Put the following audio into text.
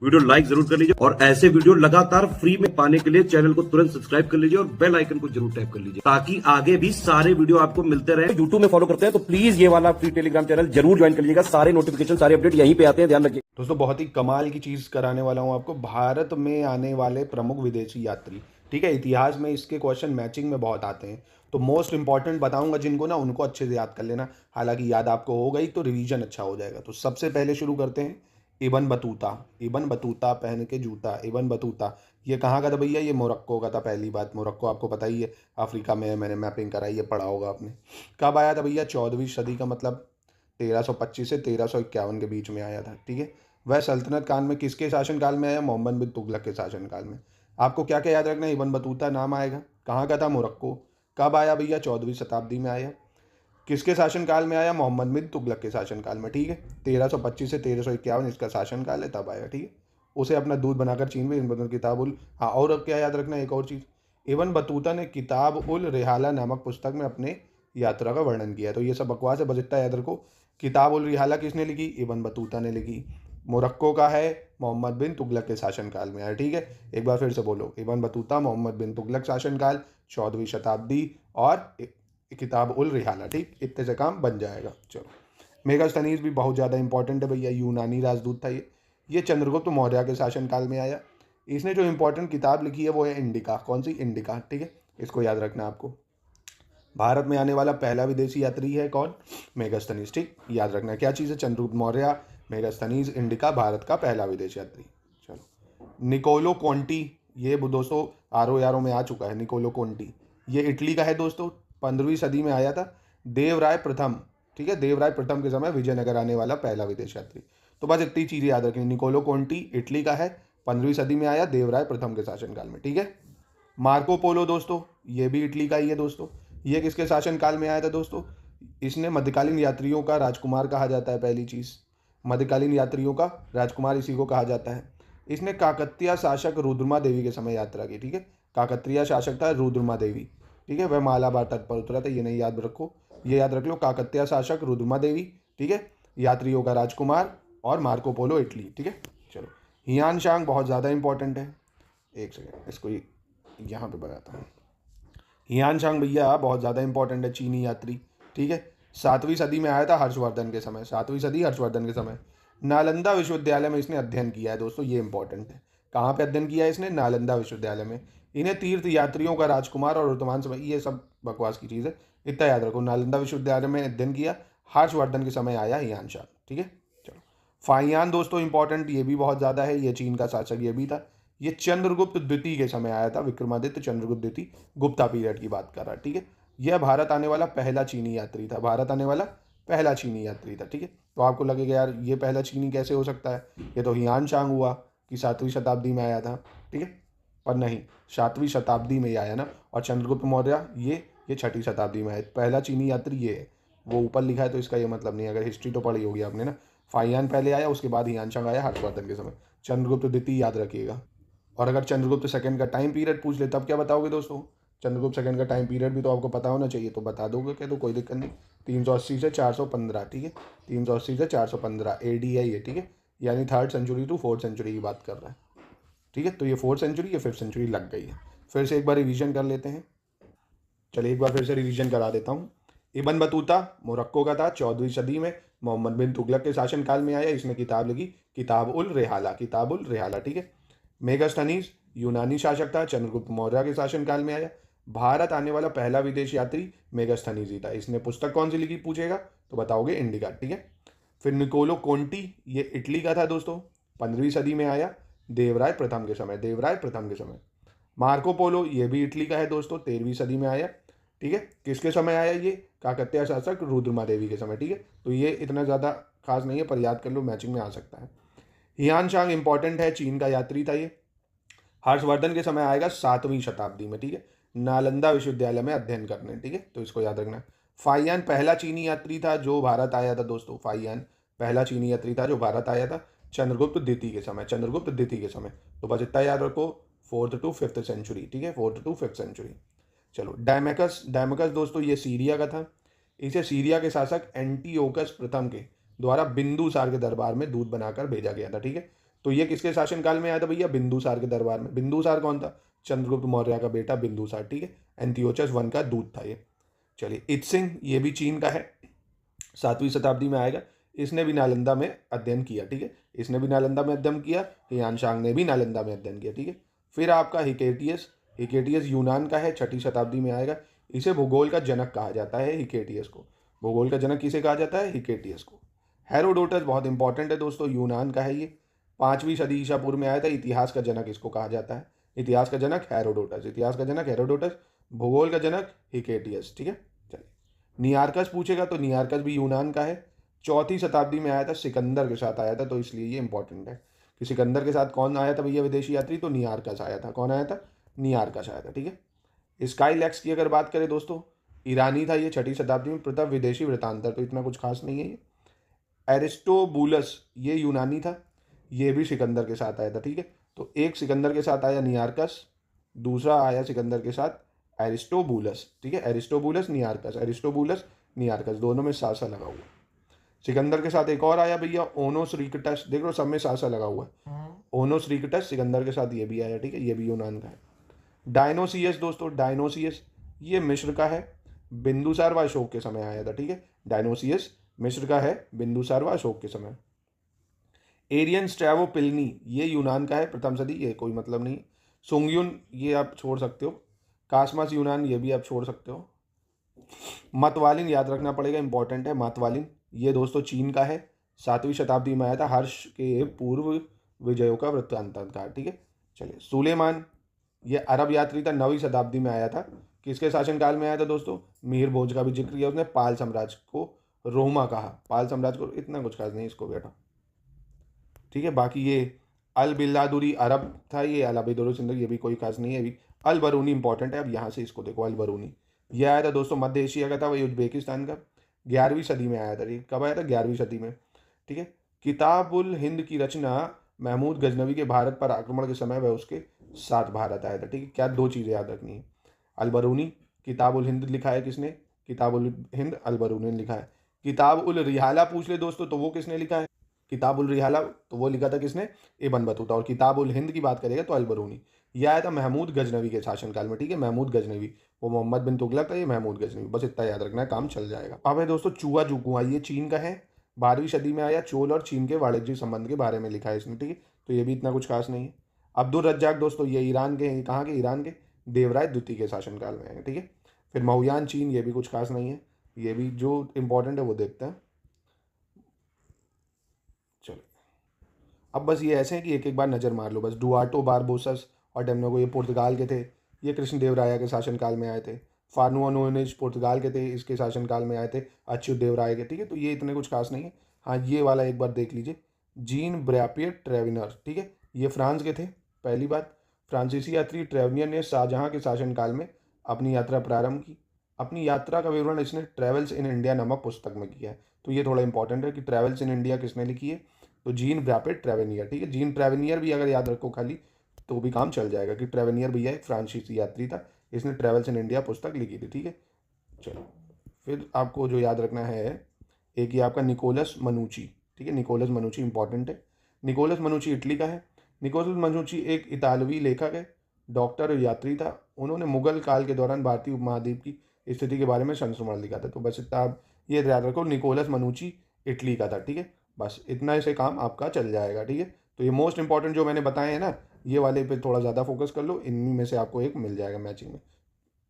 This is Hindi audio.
वीडियो लाइक जरूर कर लीजिए और ऐसे वीडियो लगातार फ्री में पाने के लिए चैनल को तुरंत सब्सक्राइब कर लीजिए और बेल आइकन को जरूर टैप कर लीजिए ताकि आगे भी सारे वीडियो आपको मिलते रहे। यूट्यूब में फॉलो करते हैं तो प्लीज ये वाला फ्री टेलीग्राम चैनल जरूर ज्वाइन कर लीजिएगा। सारे नोटिफिकेशन सारे अपडेट यहीं पे आते हैं, ध्यान रखिए दोस्तों। बहुत ही कमाल की चीज़ कराने वाला हूँ आपको। भारत में आने वाले प्रमुख विदेशी यात्री, ठीक है, इतिहास में इसके क्वेश्चन मैचिंग में बहुत आते हैं, तो मोस्ट इंपॉर्टेंट बताऊंगा जिनको ना, उनको अच्छे से याद कर लेना। हालांकि याद आपको हो गई तो रिवीजन अच्छा हो जाएगा। तो सबसे पहले शुरू करते हैं। इबन बतूता, इबन बतूता पहन के जूता, इबन बतूता ये कहाँ का था भैया? ये मोरक्को का था। पहली बात, मोरक्को आपको पता ही है, अफ्रीका में। मैंने मैपिंग कराई है, पढ़ा होगा आपने। कब आया था भैया? 14वीं सदी का, मतलब 1325 से 1351 के बीच में आया था, ठीक है। वह सल्तनत काल में किसके शासनकाल में आया? मोहम्मद बिन तुगलक के शासनकाल में। आपको क्या क्या याद रखना है? इबन बतूता नाम आएगा। कहाँ का था? मोरक्को। कब आया भैया? 14वीं शताब्दी में आया। किसके शासनकाल में आया? मोहम्मद बिन तुगलक के शासनकाल में, ठीक है। 1325 से 1351 इसका शासनकाल है, तब आया, ठीक है। उसे अपना दूध बनाकर चीन में इन बदल किताब उल, हाँ, और अब क्या याद रखना है? एक और चीज़, इबन बतूता ने किताब उल रिहाला नामक पुस्तक में अपने यात्रा का वर्णन किया। तो ये सब बकवास है, बस इतना याद रखो। किताब उल रिहाला किसने लिखी? इबन बतूता ने लिखी। मोरक्को का है, मोहम्मद बिन तुगलक के शासनकाल में आया, ठीक है। एक बार फिर से बोलो, इबन बतूता, मोहम्मद बिन तुगलक शासनकाल, 14वीं शताब्दी, और किताब उल रिहाला, ठीक। इतने से काम बन जाएगा। चलो, मेगास्थनीज भी बहुत ज़्यादा इंपॉर्टेंट है भैया, यूनानी राजदूत था ये चंद्रगुप्त मौर्य के शासनकाल में आया। इसने जो इंपॉर्टेंट किताब लिखी है वो है इंडिका। कौन सी? इंडिका, ठीक है। इसको याद रखना आपको। भारत में आने वाला पहला विदेशी यात्री है कौन? मेगास्थनीज, ठीक। याद रखना क्या चीज़ है? चंद्रगुप्त मौर्य, मेगास्थनीज, इंडिका, भारत का पहला विदेशी यात्री। चलो, निकोलो कोंटी, ये दोस्तों आरो यारो में आ चुका है। निकोलो कोंटी ये इटली का है दोस्तों, 15वीं सदी में आया था। देवराय प्रथम, ठीक है, देवराय प्रथम के समय विजयनगर आने वाला पहला विदेश यात्री। तो बस इतनी चीज़ें याद रखनी। निकोलो कोंटी इटली का है, 15वीं सदी में आया, देवराय प्रथम के शासनकाल में, ठीक है। मार्को पोलो दोस्तों, ये भी इटली का ही है दोस्तों। ये किसके शासनकाल में आया था दोस्तों? इसने मध्यकालीन यात्रियों का राजकुमार कहा जाता है। पहली चीज़, मध्यकालीन यात्रियों का राजकुमार इसी को कहा जाता है। इसने काकतीय शासक रुद्रमा देवी के समय यात्रा की, ठीक है। काकतीय शासक था रुद्रमा देवी, ठीक है। वह मालाबार तट पर उतरा था, ये नहीं याद रखो, ये याद रख लो। काकतीय शासक रुद्रमा देवी, ठीक है। यात्रियों का राजकुमार, और मार्को पोलो इटली, ठीक है। चलो, हियान शांग बहुत ज़्यादा इंपॉर्टेंट है। एक सेकेंड, इसको यहाँ पे बताता हूँ। हियान शांग भैया बहुत ज़्यादा इंपॉर्टेंट है, चीनी यात्री, ठीक है। 7वीं सदी में आया था हर्षवर्धन के समय, 7वीं सदी हर्षवर्धन के समय। नालंदा विश्वविद्यालय में इसने अध्ययन किया है दोस्तों, ये इंपॉर्टेंट है। कहाँ पे अध्ययन किया है इसने? नालंदा विश्वविद्यालय में। इन्हें तीर्थ यात्रियों का राजकुमार और वर्तमान समय, ये सब बकवास की चीज़ है, इतना याद रखो। नालंदा विश्वविद्यालय में अध्ययन किया, हर्षवर्धन के समय आया हियान शांग, ठीक है। चलो, फाहियान दोस्तों इंपॉर्टेंट, ये भी बहुत ज़्यादा है, ये चीन का शासक ये भी था। ये चंद्रगुप्त द्वितीय के समय आया था, विक्रमादित्य चंद्रगुप्त द्वितीय, गुप्ता पीरियड की बात कर रहा है, ठीक है। यह भारत आने वाला पहला चीनी यात्री था, भारत आने वाला पहला चीनी यात्री था, ठीक है। तो आपको लगेगा यार ये पहला चीनी कैसे हो सकता है? ये तो हियान शांग हुआ कि 7वीं शताब्दी में आया था, ठीक है। पर नहीं, 7वीं शताब्दी में ही आया ना। और चंद्रगुप्त मौर्य ये 6वीं शताब्दी में आया। पहला चीनी यात्री ये है, वो ऊपर लिखा है तो इसका ये मतलब नहीं। अगर हिस्ट्री तो पढ़ी होगी आपने ना। फाहियान पहले आया, उसके बाद हियान शांग आया हर्षवर्धन के समय। चंद्रगुप्त द्वितीय याद रखिएगा। और अगर चंद्रगुप्त सेकंड का टाइम पीरियड पूछ ले तब क्या बताओगे दोस्तों? चंद्रगुप्त सेकंड का टाइम पीरियड भी तो आपको पता होना चाहिए, तो बता दोगे क्या? तो कोई दिक्कत नहीं। 380 से 415, ठीक है। 380 से 415 AD है ये, ठीक है। यानी 3rd century to 4th century की बात कर रहा है, ठीक है। तो ये 4th सेंचुरी या 5th सेंचुरी लग गई है। फिर से एक बार रिवीजन कर लेते हैं। चलिए एक बार फिर से रिवीजन करा देता हूँ। इबन बतूता मोरक्को का था, 14वीं सदी में मोहम्मद बिन तुगलक के शासनकाल में आया। इसने किताब लिखी, किताब उल रिहाला, किताब उल रिहाला, ठीक है। मेगास्थनीज यूनानी शासक था, चंद्रगुप्त मौर्य के शासनकाल में आया। भारत आने वाला पहला विदेश यात्री मेगास्थनीज ही था। इसने पुस्तक कौन सी लिखी पूछेगा तो बताओगे इंडिका, ठीक है। फिर निकोलो कोंटी, ये इटली का था दोस्तों, 15वीं सदी में आया, देवराय प्रथम के समय, देवराय प्रथम के समय। मार्को पोलो, ये भी इटली का है दोस्तों, 13वीं सदी में आया, ठीक है। किसके समय आया? ये काकतीय शासक रुद्रमा देवी के समय, ठीक है। तो ये इतना ज़्यादा खास नहीं है, पर याद कर लो, मैचिंग में आ सकता है। हियान शांग इंपॉर्टेंट है, चीन का यात्री था ये। हर्षवर्धन के समय आएगा 7वीं शताब्दी में, ठीक है, नालंदा विश्वविद्यालय में अध्ययन करने, ठीक है। तो इसको याद रखना। फाहियान पहला चीनी यात्री था जो भारत आया था दोस्तों, फाहियान पहला चीनी यात्री था जो भारत आया था चंद्रगुप्त द्वितीय के समय, चंद्रगुप्त द्वितीय के समय। तो बस इतना याद रखो, 4th to 5th सेंचुरी, ठीक है, 4th to 5th सेंचुरी। चलो, डायमेकस, डायमेकस दोस्तों ये सीरिया का था। इसे सीरिया के शासक एंटीओकस प्रथम के द्वारा बिंदुसार के दरबार में दूध बनाकर भेजा गया था, ठीक है। तो ये किसके शासनकाल में आया था भैया? बिंदुसार के दरबार में। बिंदुसार कौन था? चंद्रगुप्त मौर्य का बेटा बिंदुसार, ठीक है। एंथियोचस वन का दूत था ये। चलिए, इत्सिंग, ये भी चीन का है, 7वीं शताब्दी में आएगा। इसने भी नालंदा में अध्ययन किया, ठीक है। इसने भी नालंदा में अध्ययन किया, हियानशांग ने भी नालंदा में अध्ययन किया, ठीक है। फिर आपका हिकेटियस, हिकेटियस यूनान का है, 6ठी शताब्दी में आएगा। इसे भूगोल का जनक कहा जाता है, हिकेटियस को। भूगोल का जनक किसे कहा जाता है? हिकेटियस को। हेरोडोटस बहुत इंपॉर्टेंट है दोस्तों, यूनान का है ये, 5वीं सदी ईसा पूर्व में आया था। इतिहास का जनक इसको कहा जाता है। इतिहास का जनक हेरोडोटस, इतिहास का जनक हेरोडोटस, भूगोल का जनक हिकेटियस, ठीक है। चलिए, नियार्कस पूछेगा तो नियार्कस भी यूनान का है, 4वीं शताब्दी में आया था, सिकंदर के साथ आया था, तो इसलिए ये इंपॉर्टेंट है कि सिकंदर के साथ कौन आया था भैया विदेशी यात्री? तो नियार्कस आया था। कौन आया था? नियार्कस आया था, ठीक है। स्काईलैक्स की अगर बात करें दोस्तों, ईरानी था ये, 6ठी शताब्दी में, प्रथम विदेशी वृत्तांतर, तो इतना कुछ खास नहीं है ये। एरिस्टोबुलस, ये यूनानी था, ये भी सिकंदर के साथ आया था, ठीक है। तो एक सिकंदर के साथ आया नियार्कस, दूसरा आया सिकंदर के साथ एरिस्टोबुलस, ठीक है। एरिस्टोबुलस नियार्कस, एरिस्टोबुलस नियार्कस, दोनों में सासा लगा हुआ। सिकंदर के साथ एक और आया भैया, ओनोसरिकटस, देख लो सब में सासा लगा हुआ है। ओनोसरिकटस सिकंदर के साथ ये भी आया, ठीक है, ये भी यूनान का है। डायनोसियस दोस्तों, डायनोसियस ये मिस्र का है, बिंदुसार व अशोक के समय आया था, ठीक है। डायनोसियस मिस्र का है, बिंदुसार व अशोक के समय। एरियन स्ट्रैवो पिलनी, ये यूनान का है, प्रथम सदी, ये कोई मतलब नहीं। सुंगयुन, ये आप छोड़ सकते हो। कासमास यूनान, ये भी आप छोड़ सकते हो। मतवालिन याद रखना पड़ेगा, इंपॉर्टेंट है। मतवालिन ये दोस्तों चीन का है, 7वीं शताब्दी में आया था, हर्ष के पूर्व विजयों का वृत्तांतकार, ठीक है। चलिए, सुलेमान ये अरब यात्री था, 9वीं शताब्दी में आया था। किसके शासनकाल में आया था दोस्तों? मिहिर भोज का भी जिक्र किया उसने। पाल साम्राज्य को रोमा कहा, पाल साम्राज्य को, इतना कुछ खास नहीं इसको बेटा, ठीक है। बाकी ये अल बिलादुरी अरब था, ये अलाबिदुर सिंध, ये भी कोई खास नहीं है। अभी अल बरूनी इंपॉर्टेंट है, अब यहाँ से इसको देखो, अल बरूनी ये आया था दोस्तों मध्य एशिया का था, वही उज्बेकिस्तान का, 11वीं सदी में आया था। ये कब आया था? 11वीं सदी में, ठीक है। किताबुल हिंद की रचना महमूद गजनवी के भारत पर आक्रमण के समय वह उसके साथ भारत आया था, ठीक है। क्या दो चीज़ें याद रखनी है? अल बरूनी, किताबुल हिंद लिखा है किसने? किताबुल हिंद अल बरूनी ने लिखा है। किताब उल रिहाला पूछ ले दोस्तों तो वो किसने लिखा है? किताब उल रिहाला तो वो लिखा था किसने? Ibn Battuta. और किताब उल हिंद की बात करेगा तो अल बरूनी। यह आया था महमूद गजनवी के शासनकाल में, ठीक है। महमूद गजनवी, वो मोहम्मद बिन तुगलक था, ये महमूद गजनवी, बस इतना याद रखना है, काम चल जाएगा। अब है दोस्तों चुआ जुकुआ, ये चीन का है, 12वीं सदी में आया। चोल और चीन के वाणिज्यिक संबंध के बारे में लिखा है इसने, ठीक है। तो ये भी इतना कुछ खास नहीं है। अब्दुल रज्जाक दोस्तों, ये ईरान के हैं, कहाँ के? ईरान के, देवराय द्वितीय के शासनकाल में आए, ठीक है। फिर महुयान चीन, ये भी कुछ खास नहीं है, ये भी जो इंपॉर्टेंट है वो देखते हैं। चलो, अब बस ये ऐसे हैं कि एक एक बार नज़र मार लो बस। डुआर्टो बारबोसस और डेमनोगो, ये पुर्तगाल के थे, ये कृष्णदेवराय के शासनकाल में आए थे। फार्नुआ नोएज पुर्तगाल के थे, इसके शासनकाल में आए थे अच्युत देवराय के, ठीक है। तो ये इतने कुछ खास नहीं है। हाँ, ये वाला एक बार देख लीजिए, जीन ब्रैपियर ट्रेविनर, ठीक है, ये फ्रांस के थे। पहली बात, फ्रांसीसी यात्री ट्रेविनियर ने शाहजहाँ के शासनकाल में अपनी यात्रा प्रारंभ की। अपनी यात्रा का विवरण इसने ट्रेवल्स इन इंडिया नामक पुस्तक में किया है। तो ये थोड़ा इंपॉर्टेंट है कि ट्रेवल्स इन इंडिया किसने लिखी है? तो जीन ब्रैपियर ट्रेवेनियर, ठीक है। जीन ट्रेवेनियर भी अगर याद रखो खाली तो भी काम चल जाएगा कि ट्रेवेनियर भैया एक फ्रांसीसी यात्री था, इसने ट्रेवल्स इन इंडिया पुस्तक लिखी थी, ठीक है। चलो, फिर आपको जो याद रखना है, एक ही आपका निकोलस मनुची, ठीक है। निकोलस मनुची इंपॉर्टेंट है। निकोलस मनुची इटली का है। निकोलस मनुची एक इतालवी लेखक है, डॉक्टर और यात्री था। उन्होंने मुगल काल के दौरान भारतीय उपमहाद्वीप की स्थिति के बारे में संस्मरण लिखा था। तो बस इतना आप ये याद रखो, निकोलस मनुची इटली का था, ठीक है। बस इतना से काम आपका चल जाएगा, ठीक है। तो ये मोस्ट इंपॉर्टेंट जो मैंने बताए हैं ना, ये वाले पे थोड़ा ज़्यादा फोकस कर लो, इनमें से आपको एक मिल जाएगा मैचिंग में।